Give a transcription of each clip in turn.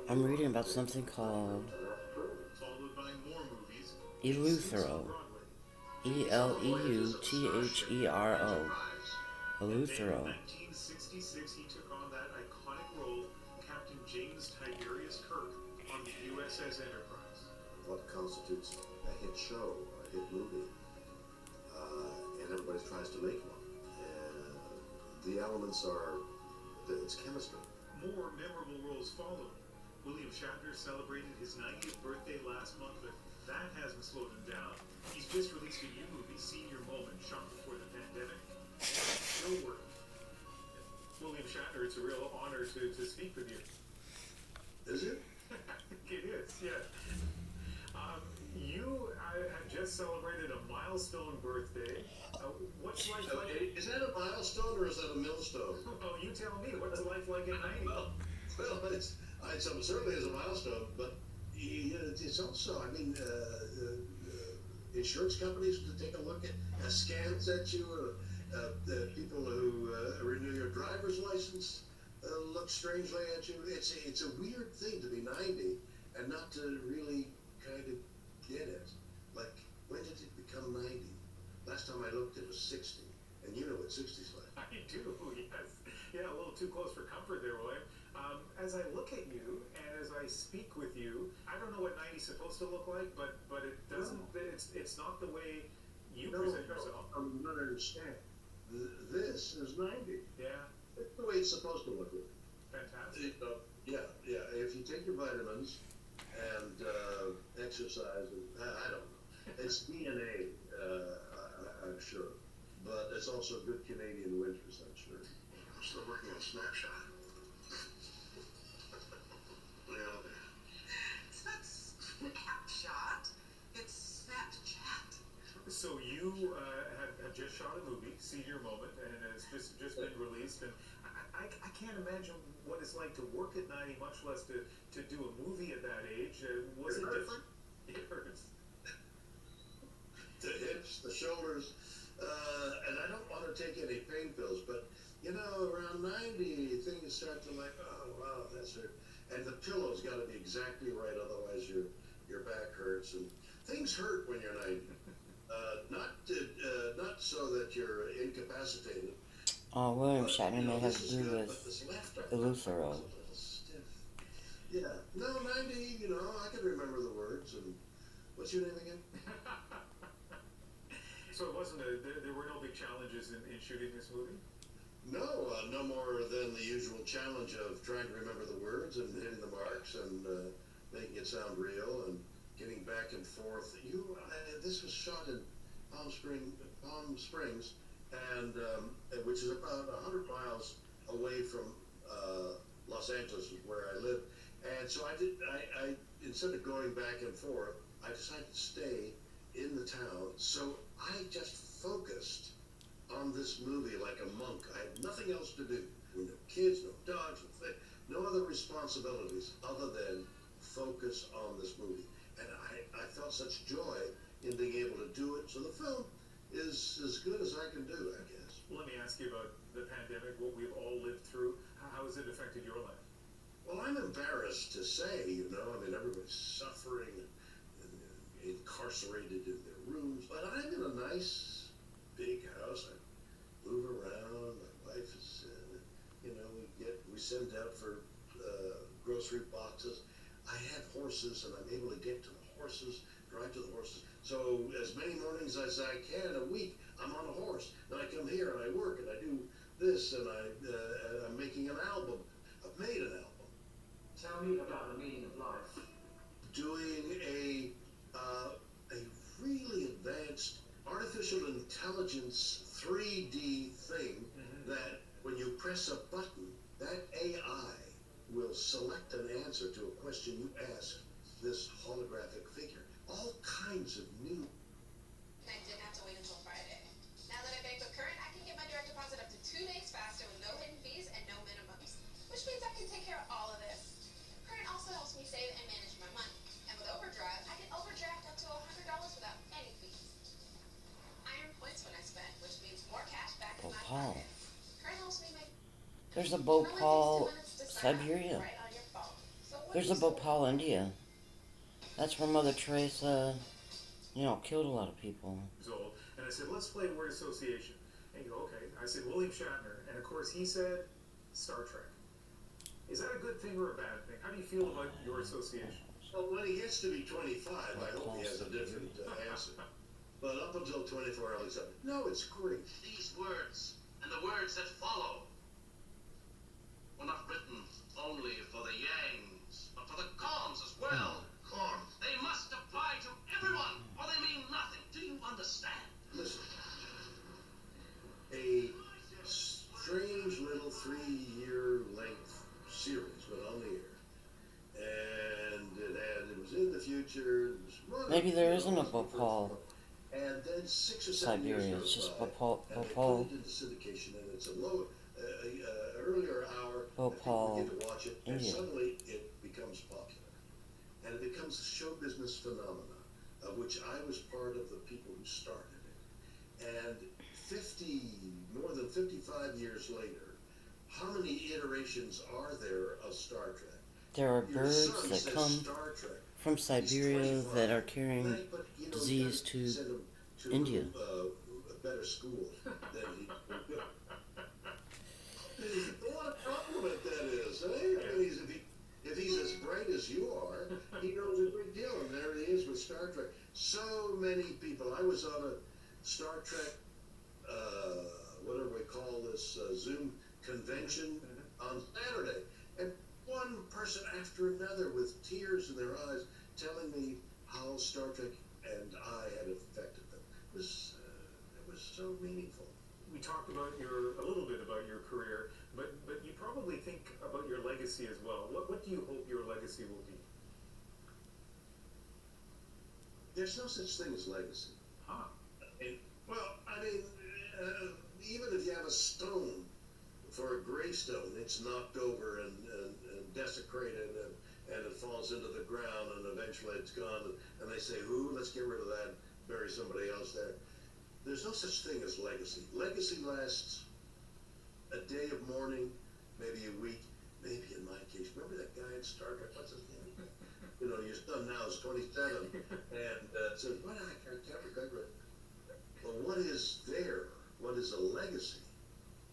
I'm reading about something called Eleuthero. Eleutero. Eleuthero. What constitutes a hit show, a hit movie, and everybody tries to make one. The elements are, it's chemistry. More memorable roles followed. William Shatner celebrated his 90th birthday last month, but that hasn't slowed him down. He's just released a new movie, Senior Moment, shot before the pandemic. Still working. William Shatner, it's a real honor to speak with you. Is it? It is, yeah. You have just celebrated a milestone birthday. What's life like? Is that a milestone or is that a millstone? Oh, you tell me. What's life like at 90? Well, it's certainly is a milestone, but it's also, I mean, insurance companies to take a look at scans at you, people who renew your driver's license look strangely at you. It's a weird thing to be 90 and not to really kind of get it. Like, when did it become 90? Last time I looked, it was 60. And you know what 60's like. I do, yes. Yeah, a little too close for comfort there, William. As I look at you and as I speak with you, I don't know what 90's supposed to look like, but it doesn't. No. It's not the way you present yourself. I'm not understand. This is 90. Yeah. It's the way it's supposed to look. Fantastic. Yeah. If you take your vitamins and exercise, I don't know. It's DNA, I'm sure. But it's also good Canadian winters, I'm sure. I'm still working on Snapshot. Well, it's not Snapshot. It's Snapchat. So you have just shot a movie, Senior Moment, and it's just been released. And I can't imagine what it's like to work at 90, much less to do a movie at that age. Was it different? It hurts. The hips, the shoulders, and I don't want to take any pain pills, but you know, around 90, things start to like, oh wow, that's hurt, and the pillow's got to be exactly right, otherwise your back hurts, and things hurt when you're 90. Not so that you're incapacitated. William Shatner may have to do with Eleuthero. Yeah, no, 90, you know, I can remember the words, and what's your name again? So it wasn't there were no big challenges in shooting this movie? No, no more than the usual challenge of trying to remember the words and hitting the marks and making it sound real and getting back and forth. This was shot in Palm Springs, and which is about 100 miles away from Los Angeles, where I live. And so I instead of going back and forth, I decided to stay in the town. So I just focused on this movie like a monk. I had nothing else to do. No kids, no dogs, no other responsibilities other than focus on this movie. And I felt such joy in being able to do it. So the film is as good as I can do, I guess. Let me ask you about the pandemic, what we've all lived through. How has it affected your life? Well, I'm embarrassed to say, you know, I mean, everybody's suffering and incarcerated in their rooms. But I'm in a nice, big house. I move around. My wife is, you know, we send out for grocery boxes. I have horses, and I'm able to get to the horses, drive to the horses. So as many mornings as I can a week, I'm on a horse. And I come here, and I work, and I do this, and I'm making an album. I've made an album. Tell me about the meaning of life. Doing a really advanced artificial intelligence 3D thing that when you press a button, that AI will select an answer to a question you ask this holographic figure. All kinds of new. I didn't have to wait until Friday. Now that I bank with Current, I can get my direct deposit up to 2 days faster with no hidden fees and no minimums, which means I can take care of all of this. Current also helps me save and manage my money. And with Overdrive, I can overdraft up to $100 without any fees. I earn points when I spend, which means more cash back in my Bhopal. pocket. Current helps me make There's a it only takes 2 Bhopal minutes to Siberia. right on your phone. So what There's do a you Bhopal, India. That's where Mother Teresa, killed a lot of people. Old, and I said, let's play word association. And you go, okay. I said, William Shatner, and of course he said Star Trek. Is that a good thing or a bad thing? How do you feel about your association? Well, when he gets to be 25, I hope he has a different answer. But up until 24, I said, no, it's great. These words, and the words that follow, were not written only for the Yangs, but for the Khans as well. Khans. They must apply to everyone, or they mean nothing. Do you understand? Listen, a strange little 3-year length series went on the air, and it was in the future. Maybe there isn't a Bhopal, and then 6 or 7 years Siberia. goes It's just by, Bhopal. and they put it into syndication, and it's a earlier hour. Bhopal, and people get to watch it, and India. suddenly it becomes popular, and it becomes a show business phenomenon, of which I was part of the people who started it. And more than 55 years later, how many iterations are there of Star Trek? There are Your birds son that says come Star Trek. from Siberia He's that are 25. carrying Right, but, you disease gotta to send him to India. A better school than he. What a compliment that is, eh? I mean, if he's as bright as you are, he knows a great deal, and there he is with Star Trek. So many people. I was on a Star Trek, whatever we call this, Zoom convention on Saturday, and one person after another with tears in their eyes telling me how Star Trek and I had affected them. It was so meaningful. We talked about a little bit about your career, but you probably think about your legacy as well. What do you hope your legacy will be? There's no such thing as legacy. Huh. Even if you have a stone for a gravestone, it's knocked over and desecrated, and it falls into the ground, and eventually it's gone, and they say, "Ooh, let's get rid of that, bury somebody else there." There's no such thing as legacy. Legacy lasts a day of mourning, maybe a week, maybe in my case. Remember that guy in Star Trek? What's his name? Your son now is 27, and says, "What? I can't remember it." But what is there? What is a legacy?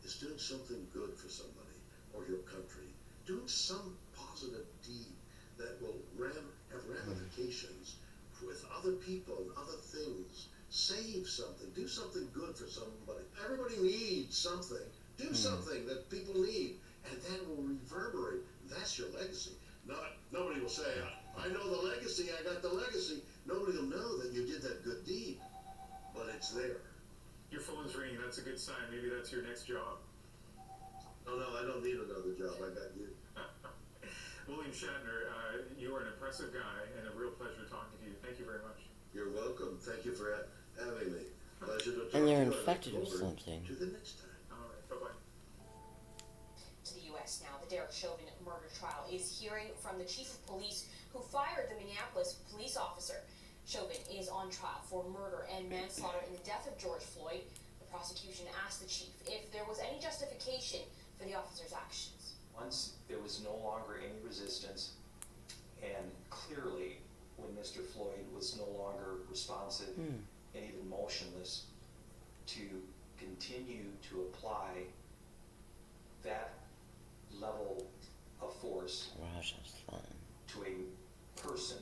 Is doing something good for somebody or your country, doing some positive deed that will have ramifications with other people and other things. Save something, do something good for somebody. Everybody needs something. Do something that people need, and that will reverberate. That's your legacy. Nobody will say, "I know the legacy, I got the legacy." Nobody will know that you did that good deed, but it's there. Your phone's ringing. That's a good sign. Maybe that's your next job. No, I don't need another job. I got you. William Shatner, you are an impressive guy and a real pleasure talking to you. Thank you very much. You're welcome. Thank you for having me. Pleasure to talk And they're to you. infected I look with forward something. to the next time. All right. Bye-bye. To the U.S. now, the Derek Chauvin murder trial is hearing from the chief of police who fired the Minneapolis police officer. Chauvin is on trial for murder and manslaughter in the death of George Floyd. The prosecution asked the chief if there was any justification for the officer's actions. Once there was no longer any resistance, and clearly when Mr. Floyd was no longer responsive and even motionless, to continue to apply that level of force Rajasthan. to a person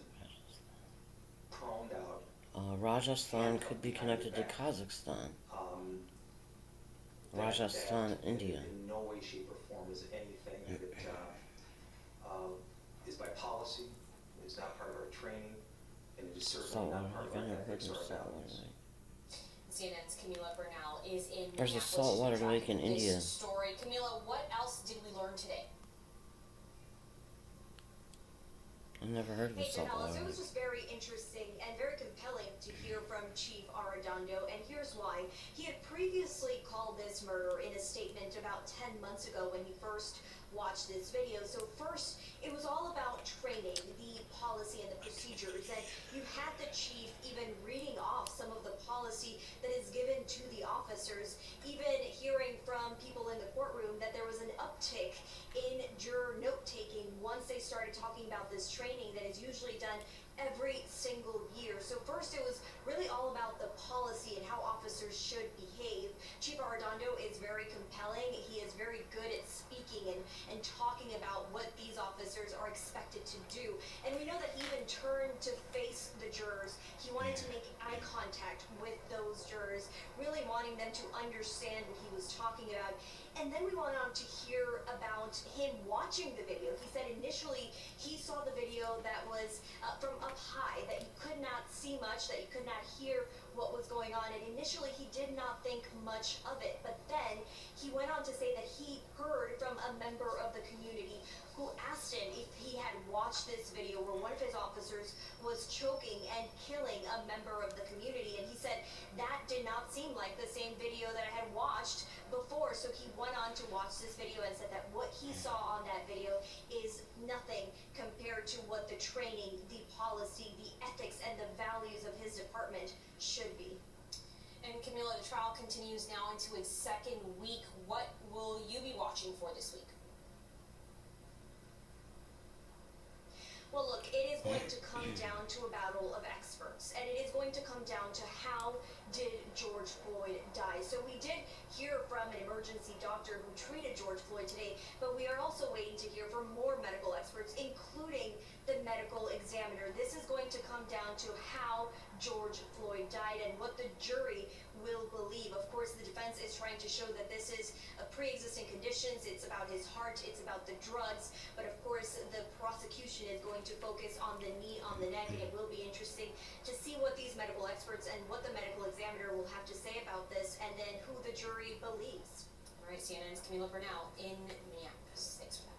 proned out. Rajasthan could be connected to Kazakhstan. Rajasthan, that India. in no way, shape, or form is anything that is by policy, is not part of our training, and it is certainly Saltwater not part Lake. of I our never heard ethics of or our Saltwater values. Lake. CNN's Camila Bernal is in There's a Minneapolis. saltwater She's lake in tracking this India. story. Camila, what else did we learn today? I never heard of a Hey, saltwater Janelle, it lake. was just very interesting and very compelling to hear from Chief Arredondo, and here's why. He had previously called this murder in a statement about 10 months ago when he first watched this video. So first, it was all about training, the policy and the procedures, and you had the chief even reading off some of the policy that is given to the officers, even hearing from people in the courtroom that there was an uptick in juror note they started talking about this training that is usually done every single year. So first it was really all about the policy and how officers should behave. Chief Arredondo is very compelling. He is very good at speaking and talking about what these officers are expected to do. And we know that he even turned to face the jurors. He wanted to make eye contact with those jurors, really wanting them to understand what he was talking about. And then we went on to hear about him watching the video. He said initially he saw the video that was from up high, that he could not see much, that he could not hear what was going on. And initially he did not think much of it. But then he went on to say that he heard from a member of the community who asked him if he had watched this video where one of his officers was choking and killing a member of the community. And he said that did not seem like the same video that I had watched before. So he went on to watch this video and said that what he saw on that video is nothing compared to what the training, the policy, the ethics, and the values of his department should be. And Camila, the trial continues now into its second week. What will you be watching for this week? Well, look, it is going to come down to a battle of experts, and it is going to come down to how did George Floyd die. So we did hear from an emergency doctor who treated George Floyd today, but we are also waiting to hear from more medical experts, including the medical examiner. This is going to come down to how George Floyd died and what the jury will believe. Of course, the defense is trying to show that this is a pre-existing conditions. It's about his heart. It's about the drugs. But of course, the prosecution is going to focus on the knee, on the neck, and it will be interesting to see what these medical experts and what the medical examiner will have to say about this, and then who the jury believes. All right, CNN's Camila Bernal in Minneapolis. Thanks for that.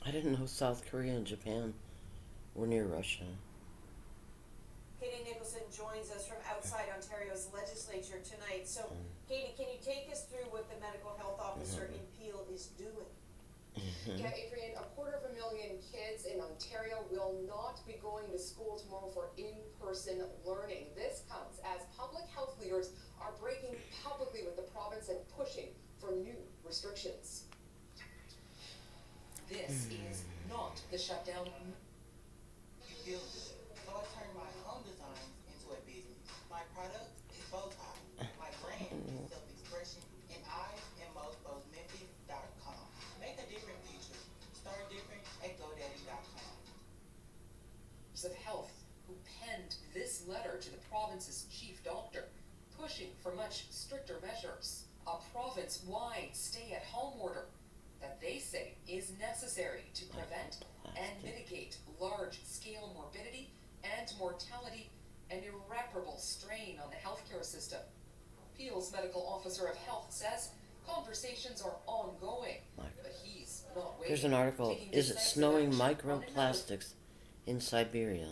I didn't know South Korea and Japan were near Russia. Katie Nicholson joins us from outside Ontario's legislature tonight. So, Katie, can you take us through what the medical health officer in Peel is doing? Yeah, Adrian, 250,000 kids in Ontario will not be going to school tomorrow for in-person learning. This comes as public health leaders are breaking publicly with the province and pushing for new restrictions. This is not the shutdown. You feel good. So I turned my home designs into a business. My product is Bowtie. My brand is self-expression, and I am MostBowsMemphis.com. Make a different future. Start different at GoDaddy.com. Of health who penned this letter to the province's chief doctor, pushing for much stricter measures. A province-wide stay-at-home order that they say is necessary to prevent and mitigate large-scale morbidity and mortality and irreparable strain on the healthcare system. Peel's medical officer of health says conversations are ongoing, but he's not waiting. Here's an article. Is it snowing microplastics in Siberia?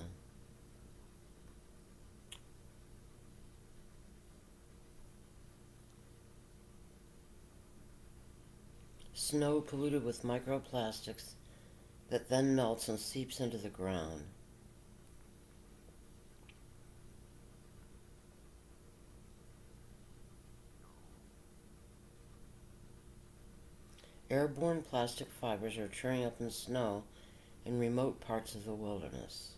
Snow polluted with microplastics that then melts and seeps into the ground. Airborne plastic fibers are churning up in snow in remote parts of the wilderness.